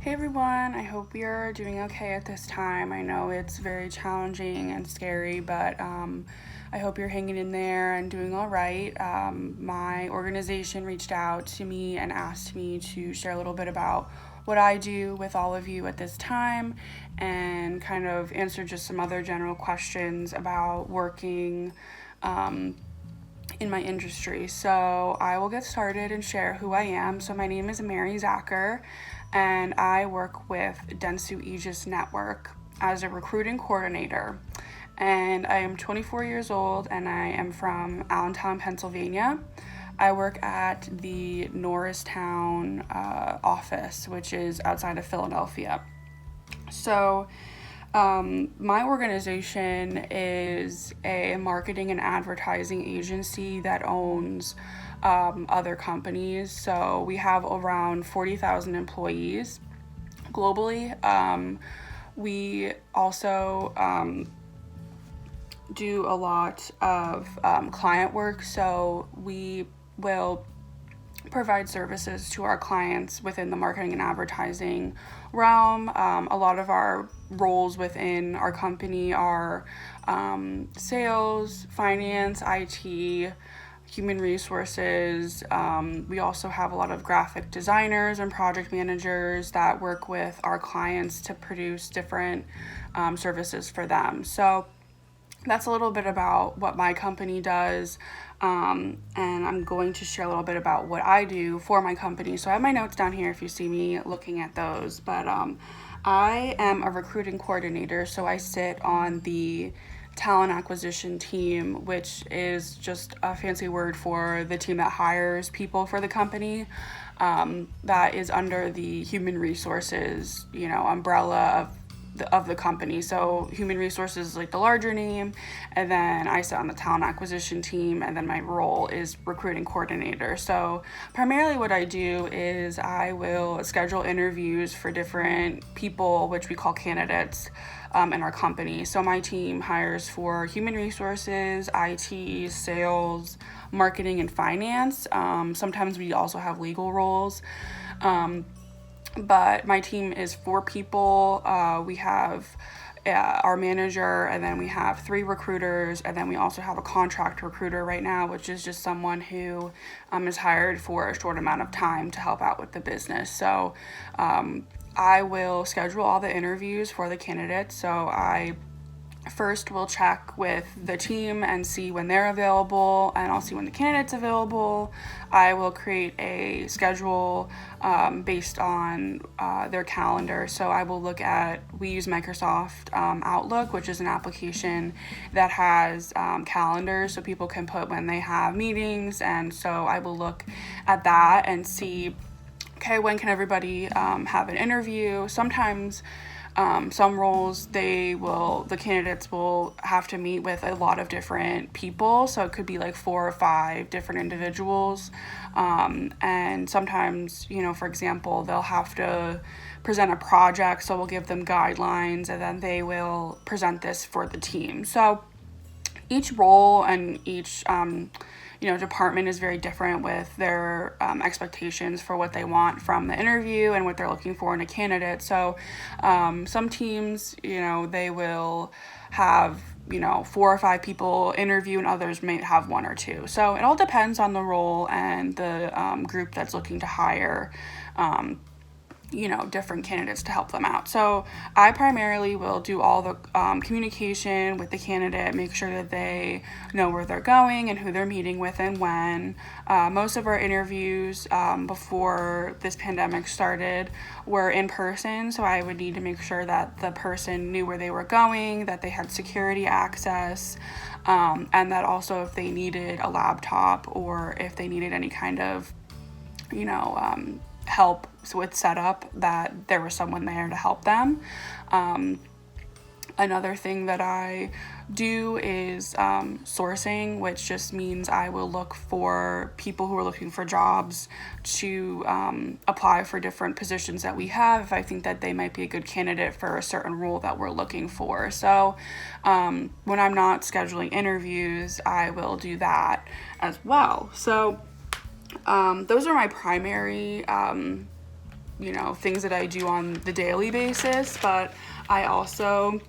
Hey everyone, I hope you're doing okay at this time. I know it's very challenging and scary, but I hope you're hanging in there and doing all right. My organization reached out to me and asked me to share a little bit about what I do with all of you at this time and kind of answer just some other general questions about working in my industry. So I will get started and share who I am. So my name is Mary Zacher, and I work with Dentsu Aegis Network as a recruiting coordinator. And I am 24 years old, and I am from Allentown, Pennsylvania. I work at the Norristown office, which is outside of Philadelphia. So my organization is a marketing and advertising agency that owns other companies. So we have around 40,000 employees globally. We also do a lot of client work. So we will provide services to our clients within the marketing and advertising realm. A lot of our roles within our company are sales, finance, IT, human resources. We also have a lot of graphic designers and project managers that work with our clients to produce different services for them. So that's a little bit about what my company does. And I'm going to share a little bit about what I do for my company. So I have my notes down here if you see me looking at those. But I am a recruiting coordinator, so I sit on the talent acquisition team, which is just a fancy word for the team that hires people for the company. That is under the human resources, umbrella of the company. So human resources is like the larger name, and then I sit on the talent acquisition team, and then my role is recruiting coordinator. So primarily what I do is I will schedule interviews for different people, which we call candidates, in our company. So my team hires for human resources, IT, sales, marketing, and finance. Sometimes we also have legal roles. But my team is 4 people. We have our manager, and then we have 3 recruiters, and then we also have a contract recruiter right now, which is just someone who is hired for a short amount of time to help out with the business. So I will schedule all the interviews for the candidates. So I first we'll check with the team and see when they're available, and I'll see when the candidate's available. I will create a schedule based on their calendar. So I will we use Microsoft Outlook, which is an application that has calendars so people can put when they have meetings. And so I will look at that and see, okay, when can everybody have an interview? Sometimes some roles, the candidates will have to meet with a lot of different people. So it could be like 4 or 5 different individuals. And sometimes, for example, they'll have to present a project. So we'll give them guidelines, and then they will present this for the team. So each role and each department is very different with their expectations for what they want from the interview and what they're looking for in a candidate. So some teams, they will have 4 or 5 people interview, and others may have 1 or 2. So it all depends on the role and the group that's looking to hire different candidates to help them out. So I primarily will do all the communication with the candidate, make sure that they know where they're going and who they're meeting with and when. Most of our interviews before this pandemic started were in person, so I would need to make sure that the person knew where they were going, that they had security access, and that also if they needed a laptop or if they needed any kind of help with setup, that there was someone there to help them. Another thing that I do is sourcing, which just means I will look for people who are looking for jobs to apply for different positions that we have if I think that they might be a good candidate for a certain role that we're looking for. So when I'm not scheduling interviews, I will do that as well. So those are my primary things that I do on the daily basis, but I also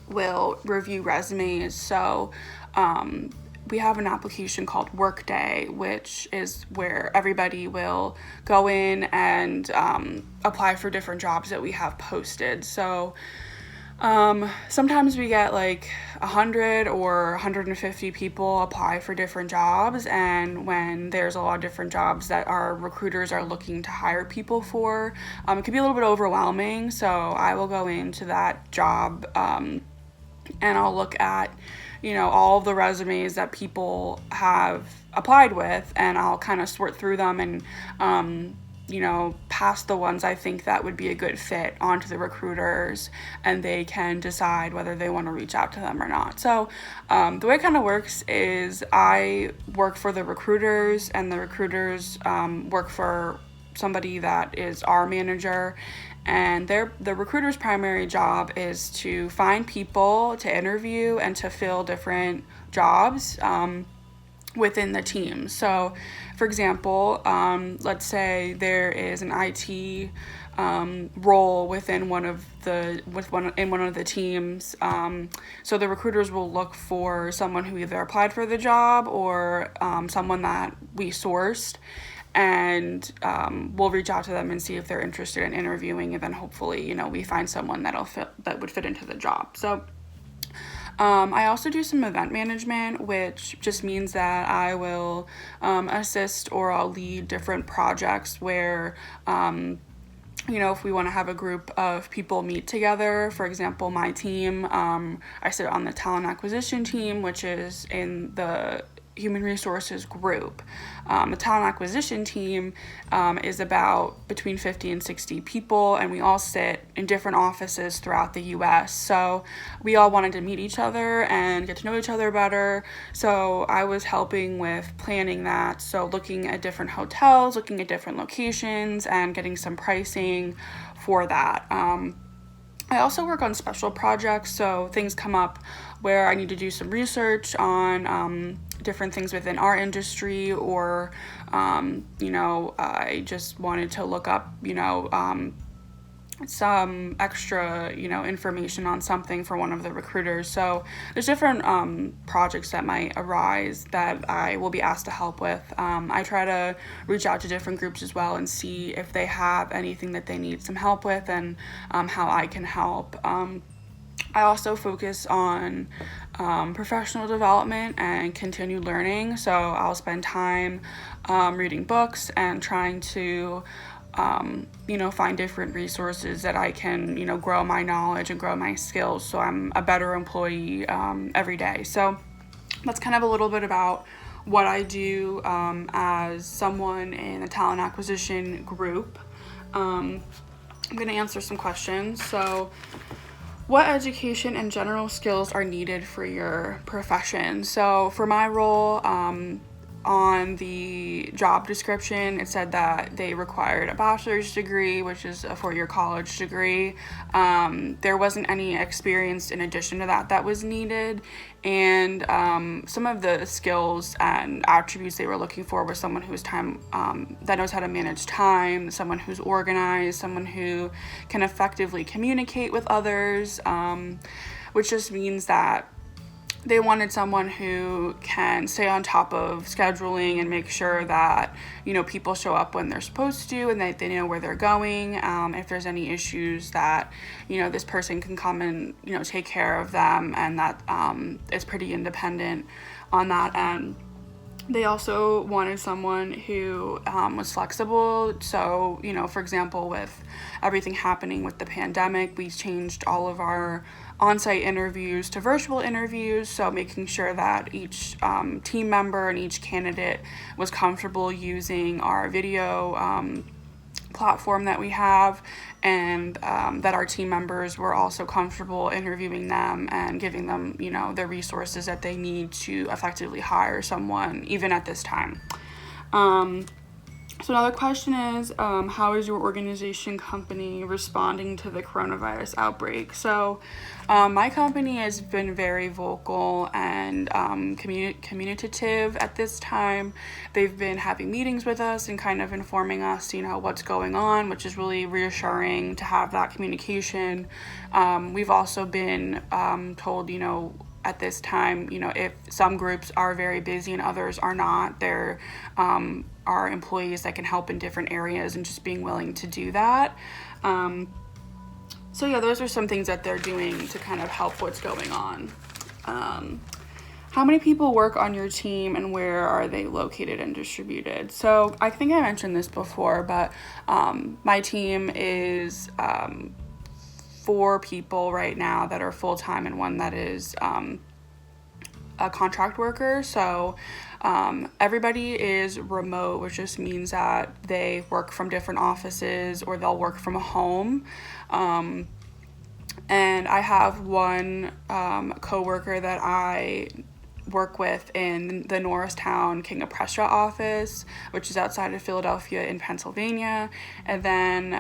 will review resumes. So we have an application called Workday, which is where everybody will go in and apply for different jobs that we have posted. So sometimes we get like 100 or 150 people apply for different jobs, and when there's a lot of different jobs that our recruiters are looking to hire people for, it can be a little bit overwhelming. So I will go into that job and I'll look at all of the resumes that people have applied with, and I'll kind of sort through them and pass the ones I think that would be a good fit onto the recruiters, and they can decide whether they want to reach out to them or not. So the way it kind of works is I work for the recruiters, and the recruiters work for somebody that is our manager, and the recruiter's primary job is to find people to interview and to fill different jobs within the team. So, for example, let's say there is an IT role within one of the teams. So the recruiters will look for someone who either applied for the job or someone that we sourced, and we'll reach out to them and see if they're interested in interviewing, and then hopefully we find someone that would fit into the job. So I also do some event management, which just means that I will assist or I'll lead different projects where if we want to have a group of people meet together. For example, my team, I sit on the talent acquisition team, which is in the human resources group. The talent acquisition team is about between 50 and 60 people, and we all sit in different offices throughout the US. So we all wanted to meet each other and get to know each other better. So I was helping with planning that. So looking at different hotels, looking at different locations, and getting some pricing for that. I also work on special projects, so things come up where I need to do some research on different things within our industry, or I just wanted to look up some extra information on something for one of the recruiters. So there's different projects that might arise that I will be asked to help with. I try to reach out to different groups as well and see if they have anything that they need some help with, and how I can help. I also focus on professional development and continued learning. So I'll spend time reading books and trying to find different resources that I can, grow my knowledge and grow my skills, so I'm a better employee every day. So that's kind of a little bit about what I do as someone in a talent acquisition group. I'm going to answer some questions. So, what education and general skills are needed for your profession? So for my role, on the job description, it said that they required a bachelor's degree, which is a 4-year college degree. There wasn't any experience in addition to that was needed. And some of the skills and attributes they were looking for was someone who's that knows how to manage time, someone who's organized, someone who can effectively communicate with others, which just means that they wanted someone who can stay on top of scheduling and make sure that, people show up when they're supposed to, and that they know where they're going. If there's any issues, that, this person can come and, take care of them, and that is pretty independent on that end. They also wanted someone who was flexible. So, for example, with everything happening with the pandemic, we changed all of our on-site interviews to virtual interviews. So making sure that each team member and each candidate was comfortable using our video platform that we have, and that our team members were also comfortable interviewing them and giving them, the resources that they need to effectively hire someone, even at this time. So another question is, how is your organization company responding to the coronavirus outbreak? So my company has been very vocal and communicative at this time. They've been having meetings with us and kind of informing us, what's going on, which is really reassuring to have that communication. We've also been told, at this time, if some groups are very busy and others are not, there are employees that can help in different areas and just being willing to do that. So yeah, those are some things that they're doing to kind of help what's going on. How many people work on your team and where are they located and distributed? So I think I mentioned this before, but my team is 4 people right now that are full-time and 1 that is a contract worker. So everybody is remote, which just means that they work from different offices or they'll work from home. And I have 1 coworker that I work with in the Norristown King of Prussia office, which is outside of Philadelphia in Pennsylvania. And then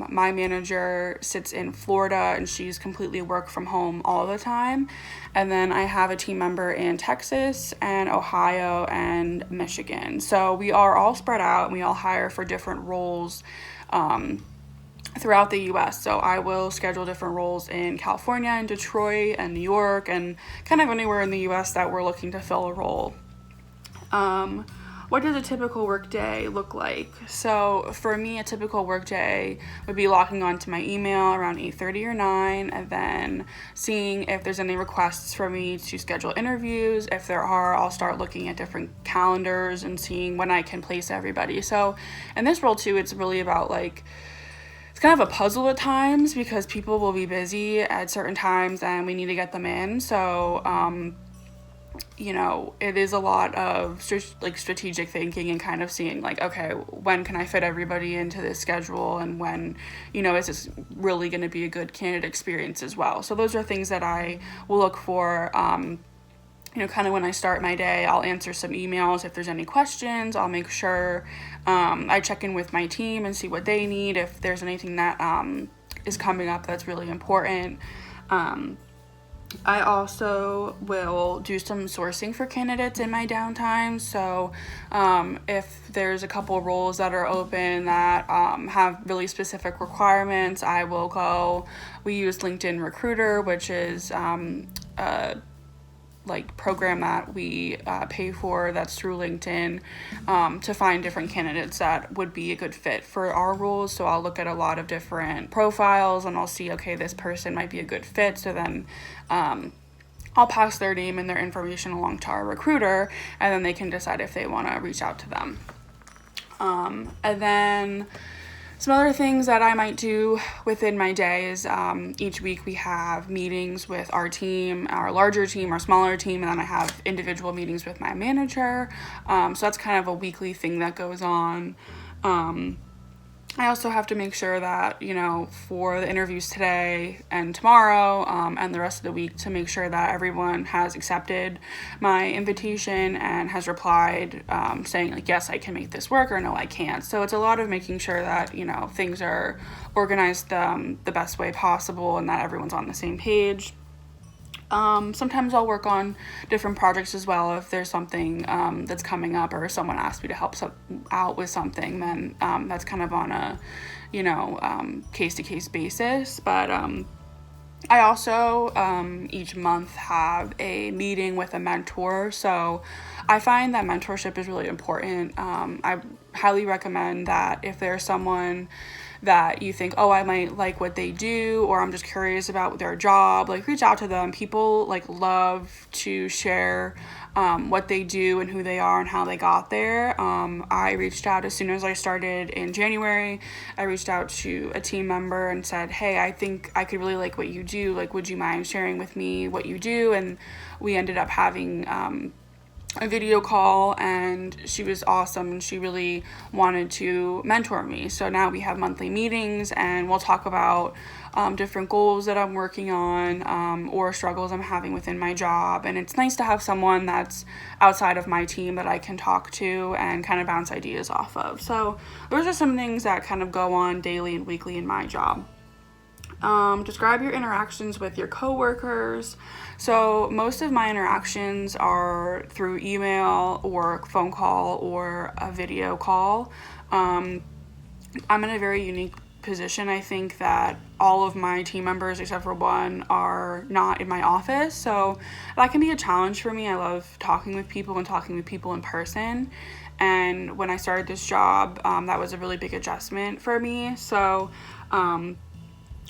my manager sits in Florida and she's completely work from home all the time. And then I have a team member in Texas and Ohio and Michigan. So we are all spread out and we all hire for different roles throughout the US. So I will schedule different roles in California and Detroit and New York and kind of anywhere in the US that we're looking to fill a role. What does a typical workday look like? So for me, a typical workday would be logging onto my email around 8:30 or 9 and then seeing if there's any requests for me to schedule interviews. If there are, I'll start looking at different calendars and seeing when I can place everybody. So in this role too, it's really about it's kind of a puzzle at times because people will be busy at certain times and we need to get them in. So, it is a lot of strategic thinking and kind of seeing okay, when can I fit everybody into this schedule and when, is this really going to be a good candidate experience as well. So those are things that I will look for. Kind of when I start my day, I'll answer some emails. If there's any questions, I'll make sure I check in with my team and see what they need. If there's anything that is coming up that's really important. I also will do some sourcing for candidates in my downtime. So if there's a couple roles that are open that have really specific requirements, I will go. We use LinkedIn Recruiter, which is program that we pay for that's through LinkedIn to find different candidates that would be a good fit for our roles. So I'll look at a lot of different profiles and I'll see, okay, this person might be a good fit. So then I'll pass their name and their information along to our recruiter and then they can decide if they want to reach out to them. And then some other things that I might do within my day is each week we have meetings with our team, our larger team, our smaller team, and then I have individual meetings with my manager. So that's kind of a weekly thing that goes on. I also have to make sure that, for the interviews today and tomorrow and the rest of the week to make sure that everyone has accepted my invitation and has replied saying yes, I can make this work or no, I can't. So it's a lot of making sure that, things are organized the best way possible and that everyone's on the same page. Sometimes I'll work on different projects as well. If there's something that's coming up or someone asks me to help out with something, then that's kind of on a, case-to-case basis. But I also each month have a meeting with a mentor. So I find that mentorship is really important. I highly recommend that if there's someone that you think, I might like what they do, or I'm just curious about their job, reach out to them. People love to share what they do and who they are and how they got there. I reached out as soon as I started in January. I reached out to a team member and said, hey, I think I could really like what you do. Would you mind sharing with me what you do? And we ended up having a video call, and she was awesome, and she really wanted to mentor me. So now we have monthly meetings, and we'll talk about different goals that I'm working on, or struggles I'm having within my job. And it's nice to have someone that's outside of my team that I can talk to and kind of bounce ideas off of. So those are some things that kind of go on daily and weekly in my job. Describe your interactions with your coworkers. So most of my interactions are through email or phone call or a video call. I'm in a very unique position. I think that all of my team members, except for one, are not in my office. So that can be a challenge for me. I love talking with people and talking with people in person. And when I started this job, that was a really big adjustment for me. So,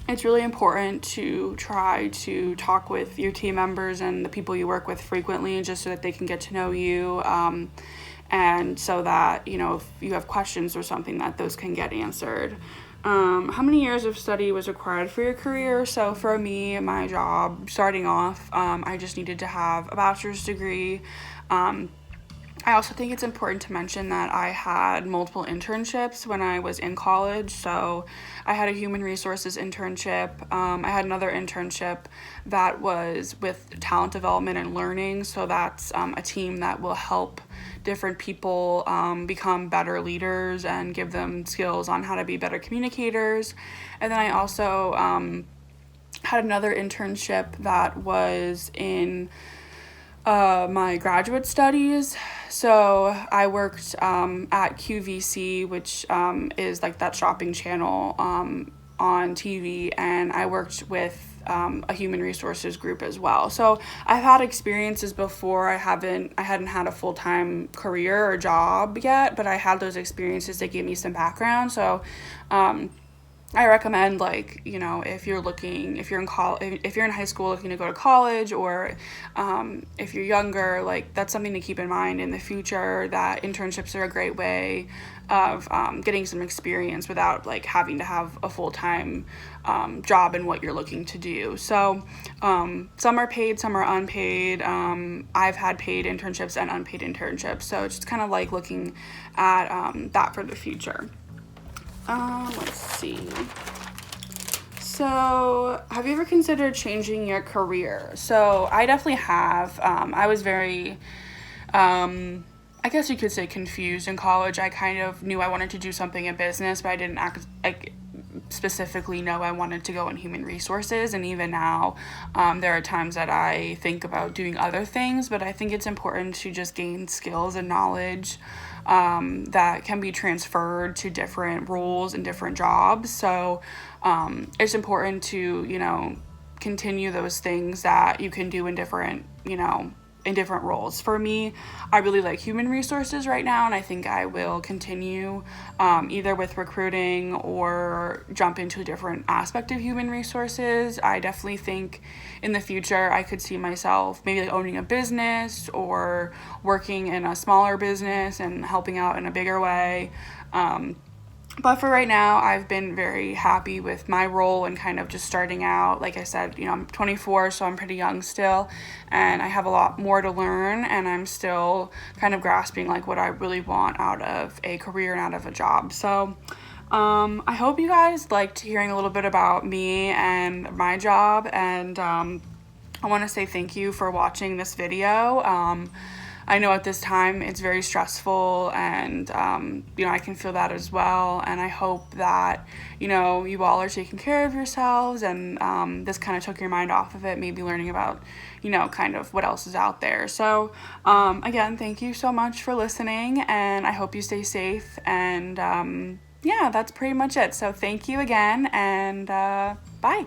it's really important to try to talk with your team members and the people you work with frequently, just so that they can get to know you, and so that, if you have questions or something, that those can get answered. How many years of study was required for your career? So for me, my job, starting off, I just needed to have a bachelor's degree. I also think it's important to mention that I had multiple internships when I was in college. So I had a human resources internship. I had another internship that was with talent development and learning. So that's a team that will help different people become better leaders and give them skills on how to be better communicators. And then I also had another internship that was in my graduate studies. So I worked at QVC, which is like that shopping channel on TV, and I worked with a human resources group as well. So I've had experiences before. I hadn't had a full-time career or job yet, but I had those experiences that gave me some background. So I recommend, if you're in high school looking to go to college, or if you're younger, that's something to keep in mind in the future, that internships are a great way of getting some experience without having to have a full-time job in what you're looking to do. So some are paid, some are unpaid. I've had paid internships and unpaid internships, so it's just kind of looking at that for the future. Let's see. So, have you ever considered changing your career? So, I definitely have. I was very, I guess you could say, confused in college. I kind of knew I wanted to do something in business, but I didn't specifically know I wanted to go in human resources. And even now, there are times that I think about doing other things, but I think it's important to just gain skills and knowledge that can be transferred to different roles and different jobs. So it's important to, continue those things that you can do in different roles. For me, I really like human resources right now, and I think I will continue either with recruiting or jump into a different aspect of human resources. I definitely think in the future I could see myself maybe owning a business or working in a smaller business and helping out in a bigger way. But for right now, I've been very happy with my role and kind of just starting out. Like I said, I'm 24, so I'm pretty young still, and I have a lot more to learn, and I'm still kind of grasping what I really want out of a career and out of a job. So I hope you guys liked hearing a little bit about me and my job, and I want to say thank you for watching this video. I know at this time it's very stressful, and I can feel that as well, and I hope that you all are taking care of yourselves, and this kind of took your mind off of it, maybe learning about kind of what else is out there. So again, thank you so much for listening, and I hope you stay safe, and yeah, that's pretty much it. So thank you again, and bye.